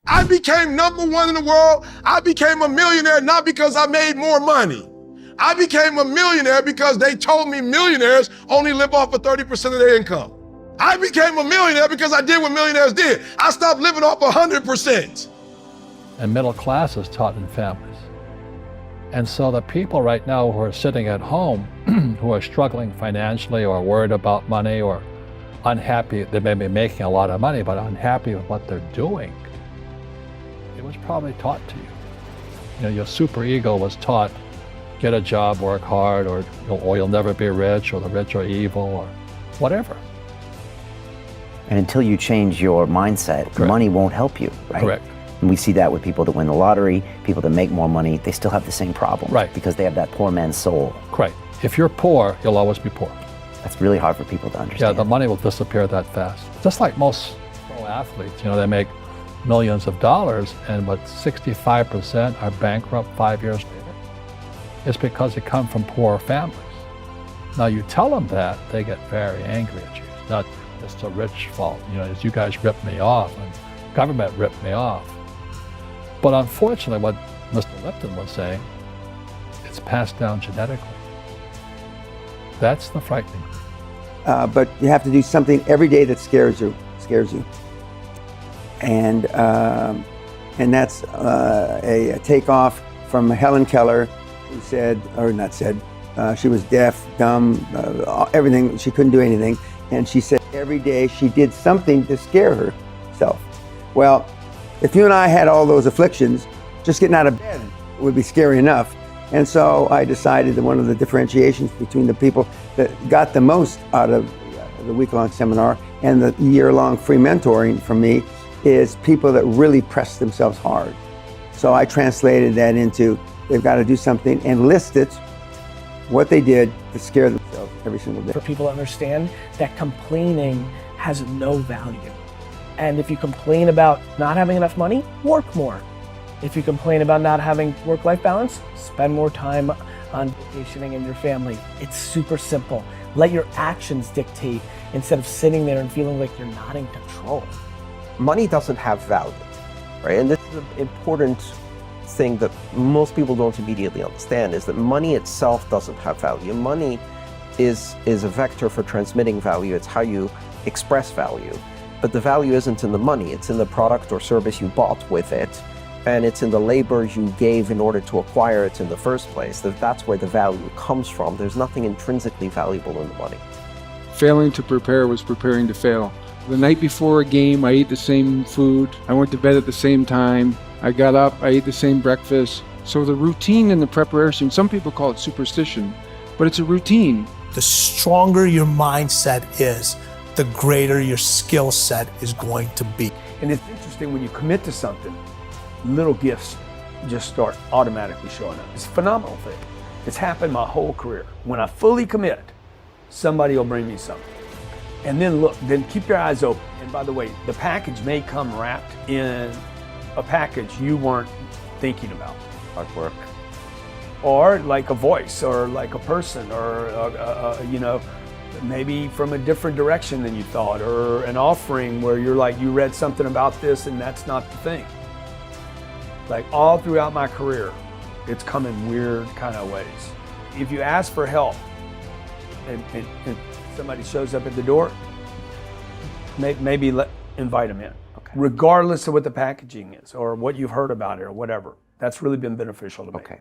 I became #1 in the world. I became a millionaire not because I made more money. I became a millionaire because they told me millionaires only live off of 30% of their income. I became a millionaire because I did what millionaires did. I stopped living off 100%. And middle class is taught in families. And so the people right now who are sitting at home, who are struggling financially or worried about money or unhappy, they may be making a lot of money, but unhappy with what they're doing, it was probably taught to you. You know, your superego was taught, get a job, work hard, or you'll never be rich, or the rich are evil, or whatever. And until you change your mindset, Correct. Money won't help you, right? Correct. And we see that with people that win the lottery, people that make more money, they still have the same problem. Right. Because they have that poor man's soul. Correct. If you're poor, you'll always be poor. That's really hard for people to Yeah, understand. the money will disappear that fast. Just like most pro athletes, you know, they make millions of dollars, and what 65% are bankrupt 5 years later. It's because they come from poor families. Now you tell them that, they get very angry at you. It's not just the rich fault, you know, as you guys ripped me off and government ripped me off. But unfortunately, what Mr. Lipton was saying, it's passed down genetically. That's the frightening thing. But you have to do something every day that scares you. And that's a takeoff from Helen Keller, who said, or not said, she was deaf, dumb, everything, she couldn't do anything. And she said every day she did something to scare herself. Well, if you and I had all those afflictions, just getting out of bed would be scary enough. And so I decided that one of the differentiations between the people that got the most out of the week-long seminar and the year-long free mentoring from me is people that really press themselves hard. So I translated that into, they've got to do something and list it, what they did to scare themselves every single day. For people to understand that complaining has no value. And if you complain about not having enough money, work more. If you complain about not having work-life balance, spend more time on vacationing and your family. It's super simple. Let your actions dictate instead of sitting there and feeling like you're not in control. Money doesn't have value, right? And this is an important thing that most people don't immediately understand, is that money itself doesn't have value. Money is a vector for transmitting value. It's how you express value. But the value isn't in the money, it's in the product or service you bought with it, and it's in the labor you gave in order to acquire it in the first place. That's where the value comes from. There's nothing intrinsically valuable in the money. Failing to prepare was preparing to fail. The night before a game, I ate the same food. I went to bed at the same time. I got up, I ate the same breakfast. So the routine and the preparation, some people call it superstition, but it's a routine. The stronger your mindset is, the greater your skill set is going to be. And it's interesting, when you commit to something, little gifts just start automatically showing up. It's a phenomenal thing. It's happened my whole career. When I fully commit, somebody will bring me something. And then look, then keep your eyes open. And by the way, the package may come wrapped in a package you weren't thinking about. Artwork. Or like a voice, or like a person, or you know, maybe from a different direction than you thought, or an offering where you're like, you read something about this and that's not the thing. Like all throughout my career, it's come in weird kind of ways. If you ask for help and somebody shows up at the door, maybe invite them in. Okay. Regardless of what the packaging is or what you've heard about it or whatever. That's really been beneficial to me. Okay.